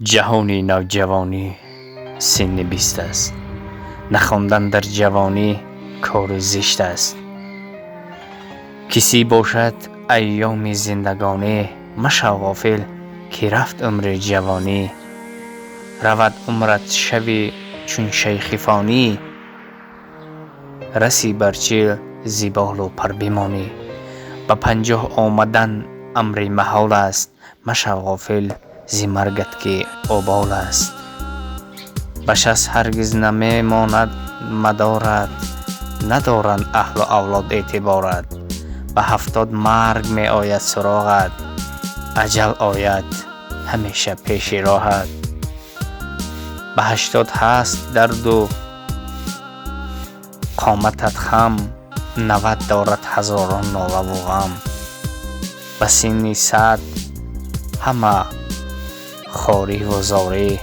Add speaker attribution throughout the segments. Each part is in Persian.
Speaker 1: جهانی نوجوانی سن 20 است. نخواندن در جوانی کار زشت است. کسی باشد ایام زندگانی، مشو غافل که رفت عمر جوانی. رود عمرت شوی چون شیخ فانی، رسی بر 40 زیبال و پر بمانی. به 50 آمدن امر محال است، مشو غافل ز مرگت که آبال است. به 60 هرگز نمی ماند مدارت، ندارند اهل و اولاد اعتبارت. به 70 مرگ می آید سراغت، اجل آید همیشه پیش راهت. به 80 هست درد و قامتت خم، 90 دارد هزاران ناله و غم. به سن 100 همه خواری و زاری،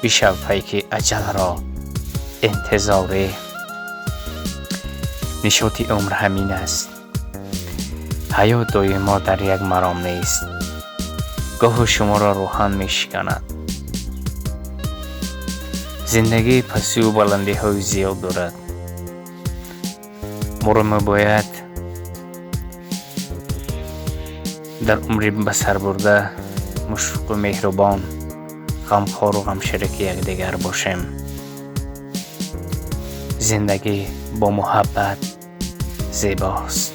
Speaker 1: بشو پیک اجل را انتظاری. نشاط عمر همین است، حیات دایما در یک مرام نیست. گاه شما را روحان می شکند. زندگی پسی و بلندی های زیاد دارد. ما را باید در عمر به سر برده مشفق و مهربان، غمخوار و غمشریک یکدیگر باشیم. زندگی با محبت زیباست.